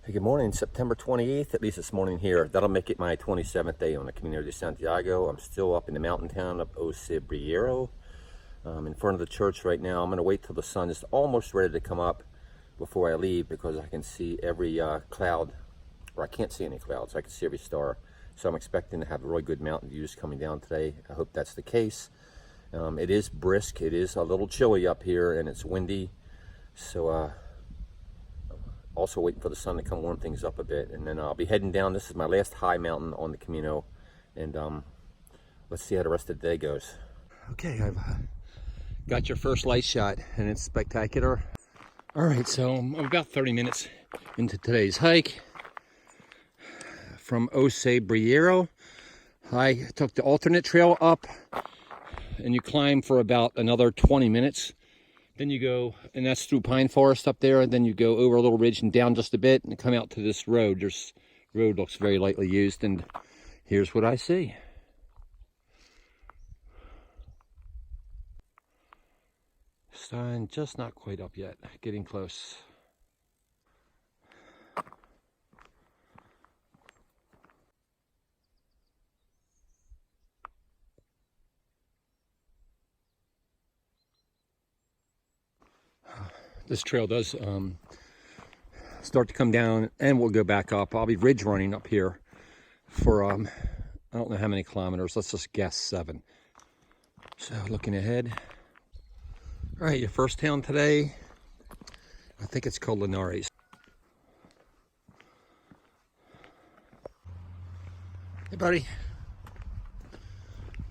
Hey, good morning, September 28th, at least this morning here. That'll make it my 27th day on the Camino de Santiago. I'm still up in the mountain town of Cebreiro, in front of the church right now. I'm going to wait till the sun is almost ready to come up before I leave because I can see every cloud, or I can't see any clouds. I can see every star. So I'm expecting to have really good mountain views coming down today. I hope that's the case. It is brisk. It is a little chilly up here and it's windy. So, also waiting for the sun to come warm things up a bit, and then I'll be heading down. This is my last high mountain on the Camino, and let's see how the rest of the day goes. Okay, I've got your first light shot, and it's spectacular. All right, so I'm about 30 minutes into today's hike from Cebreiro. I took the alternate trail up, and you climb for about another 20 minutes. Then you go, and that's through pine forest up there, and then you go over a little ridge and down just a bit and come out to this road. This road looks very lightly used, and here's what I see. Sun just not quite up yet, getting close. This trail does start to come down, and we'll go back up. I'll be ridge running up here for I don't know how many kilometers. Let's just guess 7. So looking ahead. All right, your first town today, I think it's called Linares. Hey buddy.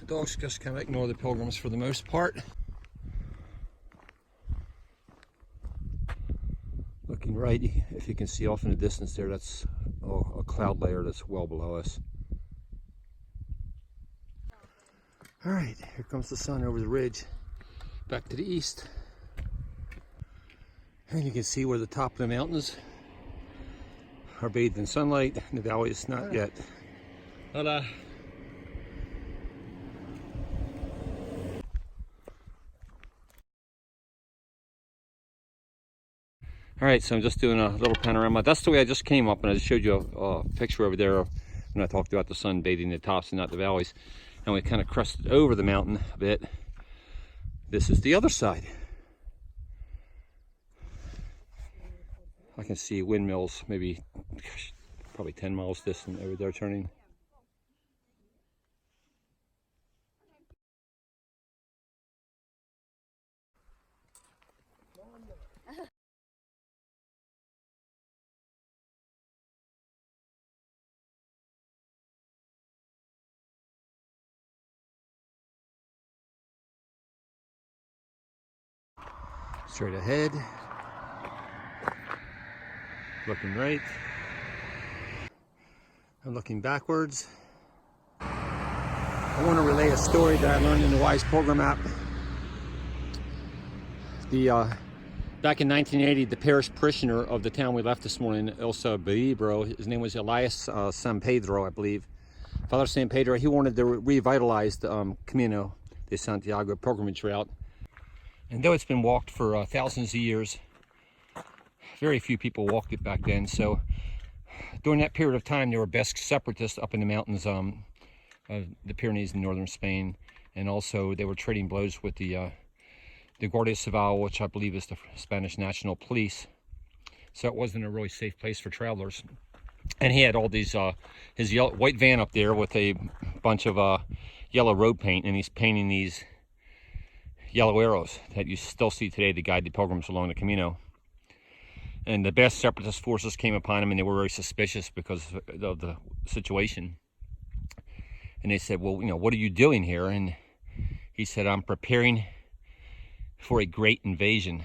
The dogs just kind of ignore the pilgrims for the most part. Looking right, if you can see off in the distance there, that's a cloud layer that's well below us. All right, here comes the sun over the ridge, back to the east. And you can see where the top of the mountains are bathed in sunlight. The valley is not yet. Hola. All right, so I'm just doing a little panorama. That's the way I just came up, and I just showed you a picture over there when I talked about the sun bathing the tops and not the valleys. And we kind of crested over the mountain a bit. This is the other side. I can see windmills, maybe probably 10 miles distant over there turning. Straight ahead, looking right, I'm looking backwards. I want to relay a story that I learned in the Wise Program app. Back in 1980, the parish parishioner of the town we left this morning, Cebreiro, his name was Elias San Pedro, I believe. Father San Pedro, he wanted to revitalize the Camino de Santiago pilgrimage route. And though it's been walked for thousands of years, very few people walked it back then. So during that period of time, there were Basque separatists up in the mountains of the Pyrenees in northern Spain. And also they were trading blows with the Guardia Civil, which I believe is the Spanish National Police. So it wasn't a really safe place for travelers. And he had all these, his white van up there with a bunch of yellow road paint, and he's painting these yellow arrows that you still see today to guide the pilgrims along the Camino. And the Basque separatist forces came upon him, and they were very suspicious because of the situation. And they said, well, you know, what are you doing here? And he said, I'm preparing for a great invasion.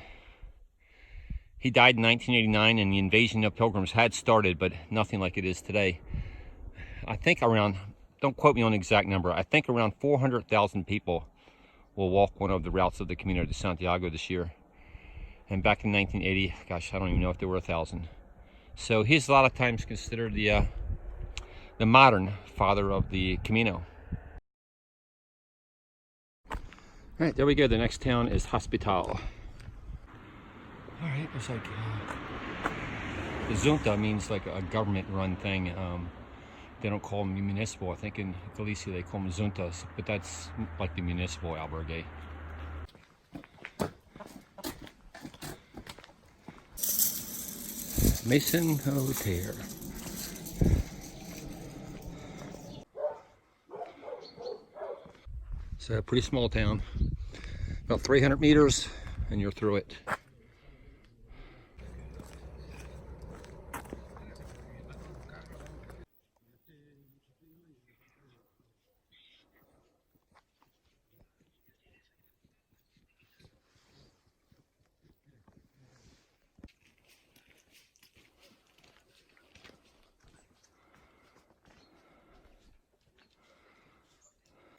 He died in 1989, and the invasion of pilgrims had started, but nothing like it is today. I think around, don't quote me on the exact number, I think around 400,000 people will walk one of the routes of the Camino de Santiago this year. And back in 1980, gosh, I don't even know if there were 1,000. So he's a lot of times considered the modern father of the Camino. All right, there we go. The next town is Hospital. All right, looks like Junta means like a government-run thing. They don't call them municipal. I think in Galicia they call them juntas, but that's like the municipal albergue. Mason Hotel. It's a pretty small town. About 300 meters and you're through it.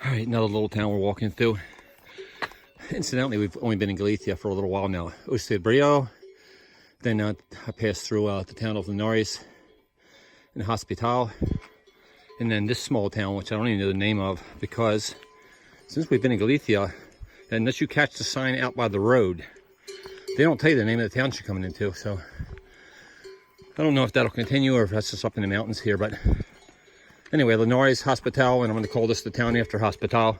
All right, another little town we're walking through. Incidentally, we've only been in Galicia for a little while now. Cebreiro, then I passed through the town of Linares and Hospital, and then this small town, which I don't even know the name of, because since we've been in Galicia, unless you catch the sign out by the road, they don't tell you the name of the town you're coming into. So I don't know if that'll continue or if that's just up in the mountains here, but anyway, Linares, Hospital, and I'm going to call this the town after Hospital.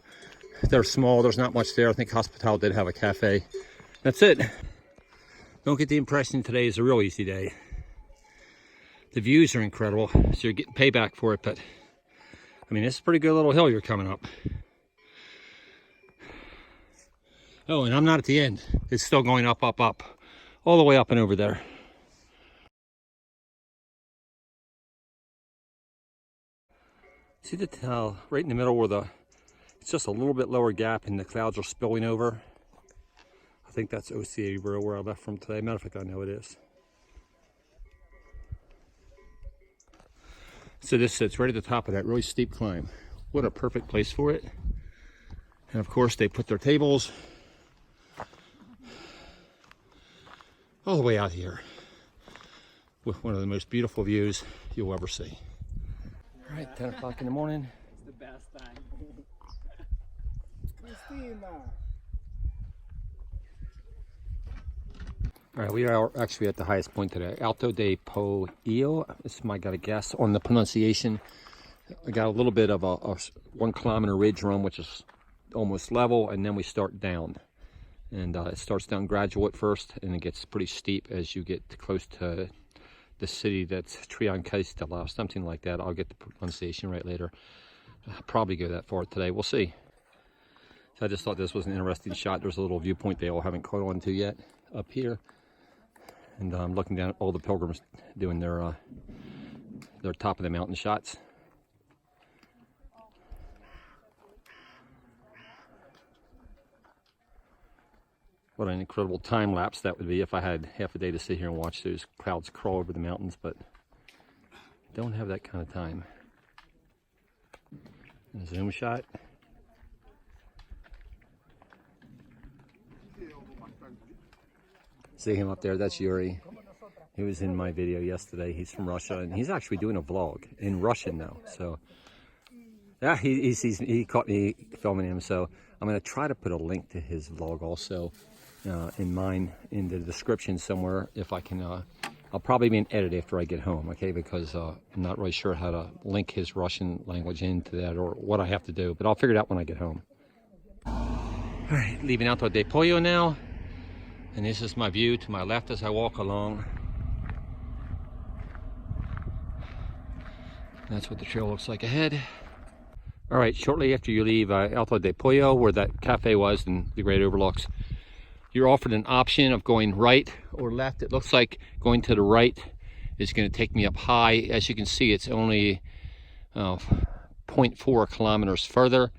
They're small, there's not much there. I think Hospital did have a cafe. That's it. Don't get the impression today is a real easy day. The views are incredible, so you're getting payback for it, but I mean, it's a pretty good little hill you're coming up. Oh, and I'm not at the end. It's still going up, up, up, all the way up and over there. See the towel right in the middle where it's just a little bit lower gap and the clouds are spilling over. I think that's Cebreiro where I left from today. Matter of fact, I know it is. So this sits right at the top of that really steep climb. What a perfect place for it. And of course they put their tables all the way out here with one of the most beautiful views you'll ever see. All right, 10 o'clock in the morning. It's the best time. All right, we are actually at the highest point today, Alto de Poio. This might got a guess on the pronunciation. I got a little bit of a 1 kilometer ridge run, which is almost level, and then we start down. And it starts down gradual at first, and it gets pretty steep as you get close to the city that's Triacastela, something like that. I'll get the pronunciation right later. I'll probably go that far today. We'll see. So I just thought this was an interesting shot. There's a little viewpoint they all haven't caught on to yet up here. And I'm looking down at all the pilgrims doing their top of the mountain shots. What an incredible time lapse that would be if I had half a day to sit here and watch those clouds crawl over the mountains, but don't have that kind of time. And a zoom shot. See him up there? That's Yuri. He was in my video yesterday. He's from Russia, and he's actually doing a vlog in Russian now. So yeah, he caught me filming him. So I'm going to try to put a link to his vlog also in the description somewhere if I can. I'll probably be an edit after I get home, okay? Because I'm not really sure how to link his Russian language into that or what I have to do, but I'll figure it out when I get home. All right, leaving Alto de Poio now. And this is my view to my left as I walk along. That's what the trail looks like ahead. All right, shortly after you leave Alto de Poio, where that cafe was and the great overlooks, you're offered an option of going right or left. It looks like going to the right is going to take me up high. As you can see, it's only 0.4 kilometers further.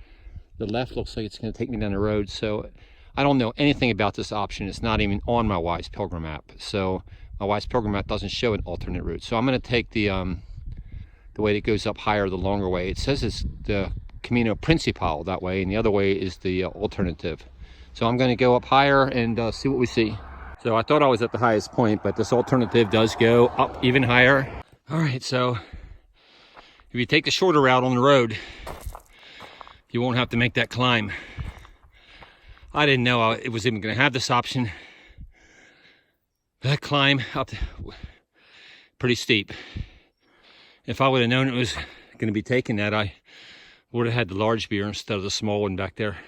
The left looks like it's going to take me down the road. So I don't know anything about this option. It's not even on my Wise Pilgrim app. So my Wise Pilgrim app doesn't show an alternate route. So I'm going to take the way that goes up higher, the longer way. It says it's the Camino Principal that way, and the other way is the alternative. So I'm going to go up higher and see what we see. So I thought I was at the highest point, but this alternative does go up even higher. All right, so if you take the shorter route on the road, you won't have to make that climb. I didn't know it was even going to have this option. That climb up pretty steep. If I would have known it was going to be taking that, I would have had the large beer instead of the small one back there.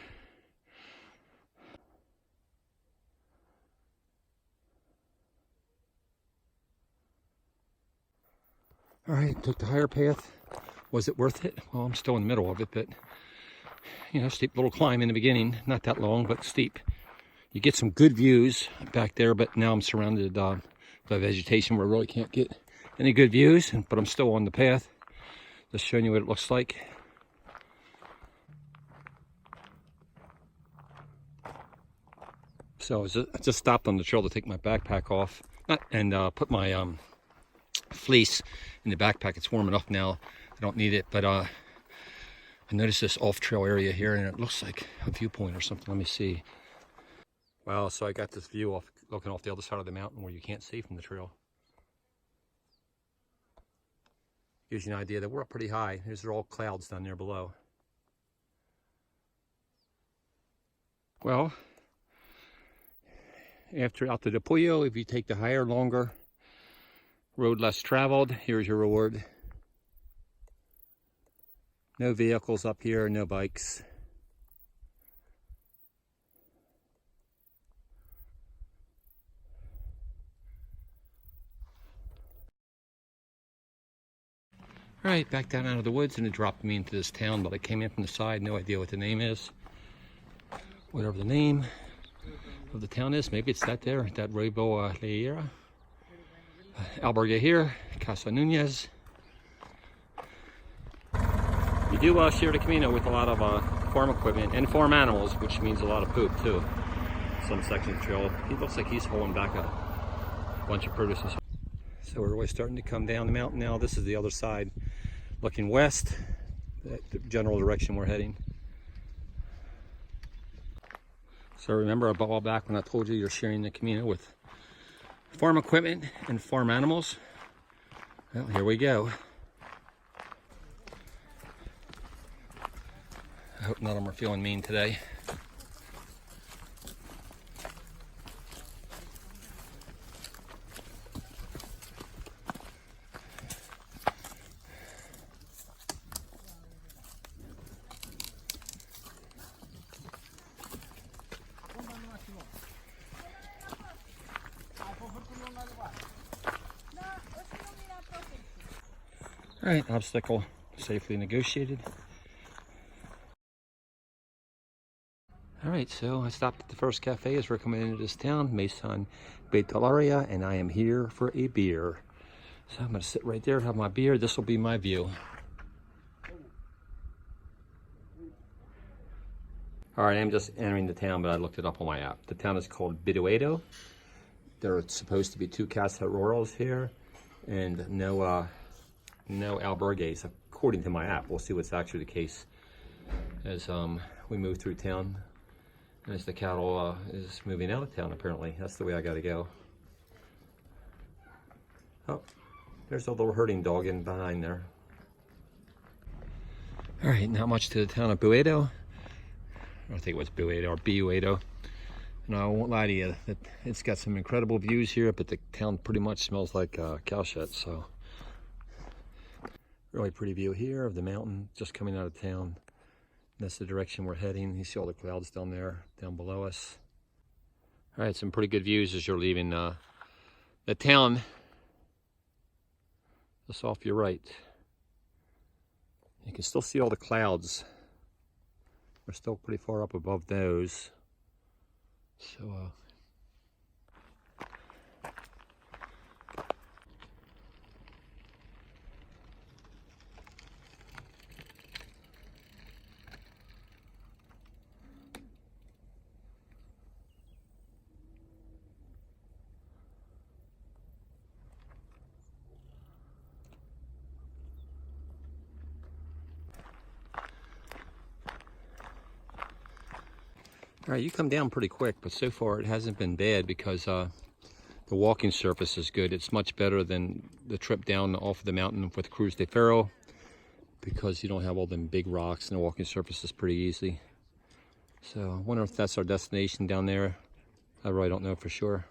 All right, took the higher path. Was it worth it? Well, I'm still in the middle of it, but you know, steep little climb in the beginning. Not that long, but steep. You get some good views back there, but now I'm surrounded by vegetation where I really can't get any good views, but I'm still on the path. Just showing you what it looks like. So I just stopped on the trail to take my backpack off and put my fleece in the backpack. It's warm enough now. I don't need it, but I noticed this off-trail area here, and it looks like a viewpoint or something. Let me see. Wow, so I got this view off, looking off the other side of the mountain where you can't see from the trail. Gives you an idea that we're up pretty high. These are all clouds down there below. Well, after Alto de Puyo, if you take the higher, longer road less traveled, here's your reward. No vehicles up here, no bikes. All right, back down out of the woods, and it dropped me into this town, but I came in from the side, no idea what the name is. Whatever the name of the town is, maybe it's that there, that Rebo Leira. Albergue here, Casa Nunez. You do share the Camino with a lot of farm equipment and farm animals, which means a lot of poop too. Some sections of the trail, he looks like he's hauling back a bunch of produce. So we're really starting to come down the mountain now. This is the other side, looking west, the general direction we're heading. So remember a while back when I told you you're sharing the Camino with farm equipment and farm animals? Well, here we go. I hope none of them are feeling mean today. All right, obstacle safely negotiated. All right, so I stopped at the first cafe as we're coming into this town, Mason Betalaria, and I am here for a beer. So I'm gonna sit right there, have my beer. This will be my view. All right, I'm just entering the town, but I looked it up on my app. The town is called Biduedo. There are supposed to be 2 Casa Rurals here, and no albergues, according to my app. We'll see what's actually the case as we move through town, and as the cattle is moving out of town. Apparently, that's the way I got to go. Oh, there's a little herding dog in behind there. All right, not much to the town of Buedo. I think it was Buedo or Buedo. And I won't lie to you, that it's got some incredible views here, but the town pretty much smells like cow shit. So really pretty view here of the mountain just coming out of town. That's the direction we're heading. You see all the clouds down there, down below us. All right, some pretty good views as you're leaving the town. Just off your right. You can still see all the clouds. We're still pretty far up above those. So, all right, you come down pretty quick, but so far it hasn't been bad because the walking surface is good. It's much better than the trip down off of the mountain with Cruz de Ferro because you don't have all them big rocks and the walking surface is pretty easy. So I wonder if that's our destination down there. I really don't know for sure.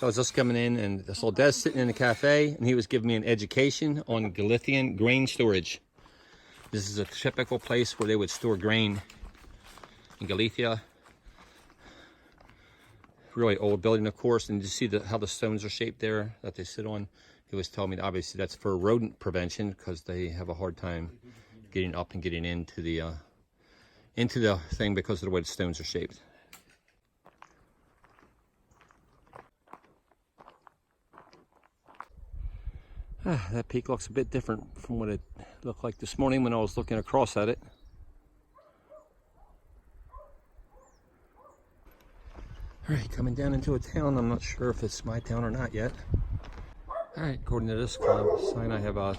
I was just coming in and I saw Des sitting in a cafe and he was giving me an education on Galician grain storage. This is a typical place where they would store grain in Galicia. Really old building, of course, and you see how the stones are shaped there that they sit on. He was telling me that obviously that's for rodent prevention because they have a hard time getting up and getting into the thing because of the way the stones are shaped. That peak looks a bit different from what it looked like this morning when I was looking across at it. All right, coming down into a town. I'm not sure if it's my town or not yet. All right, according to this sign, I have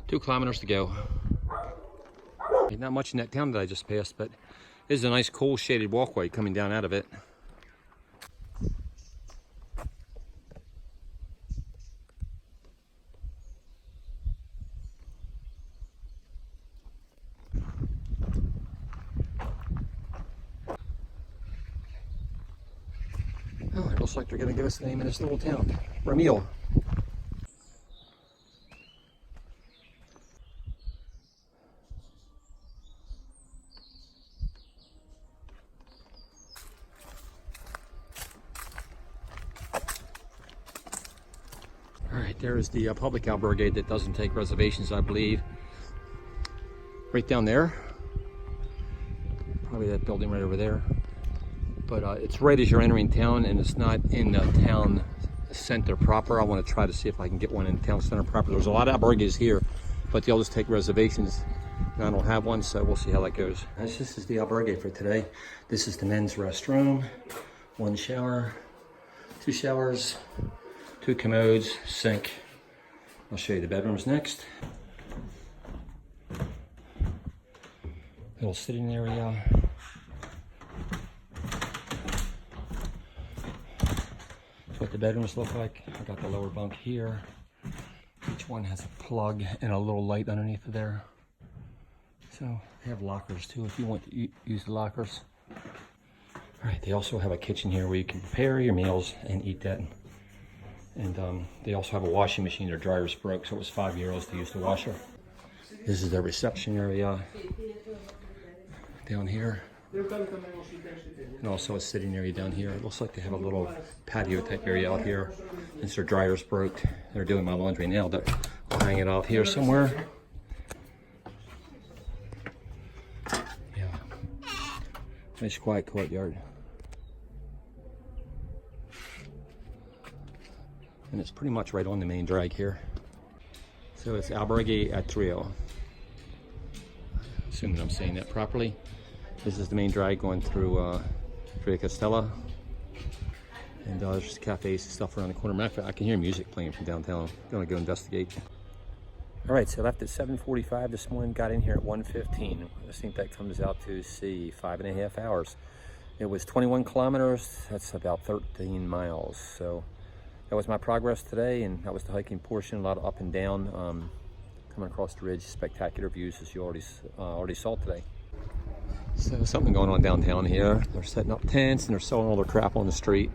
2 kilometers to go. Not much in that town that I just passed, but this is a nice, cool, shaded walkway coming down out of it. Oh, it looks like they're going to give us the name of this little town, Ramil. All right, there's the public albergue that doesn't take reservations, I believe. Right down there. Probably that building right over there. But it's right as you're entering town, and it's not in the town center proper. I want to try to see if I can get one in town center proper. There's a lot of albergues here, but they'll just take reservations. And I don't have one, so we'll see how that goes. This is the albergue for today. This is the men's restroom. 1 shower, 2 showers, 2 commodes, sink. I'll show you the bedrooms next. Little sitting area. What the bedrooms look like. I got the lower bunk here. Each one has a plug and a little light underneath of there. So they have lockers too if you want to use the lockers. All right, they also have a kitchen here where you can prepare your meals and eat that. And they also have a washing machine. Their dryer's broke, so it was €5 to use the washer. This is their reception area down here. And also a sitting area down here. It looks like they have a little patio type area out here. Since their dryer's broke, they're doing my laundry now, but I'll hang it out here somewhere. Yeah. Nice quiet courtyard. And it's pretty much right on the main drag here. So it's Albergue at Trio. Assuming I'm saying that properly. This is the main drag going through Triacastela. And there's just cafes and stuff around the corner. Matter of fact, I can hear music playing from downtown. I'm gonna go investigate. All right, so I left at 7:45 this morning, got in here at 1:15. I think that comes out to, see, 5.5 hours. It was 21 kilometers, that's about 13 miles. So that was my progress today, and that was the hiking portion, a lot of up and down. Coming across the ridge, spectacular views as you already saw today. So something going on downtown here. They're setting up tents and they're selling all their crap on the street.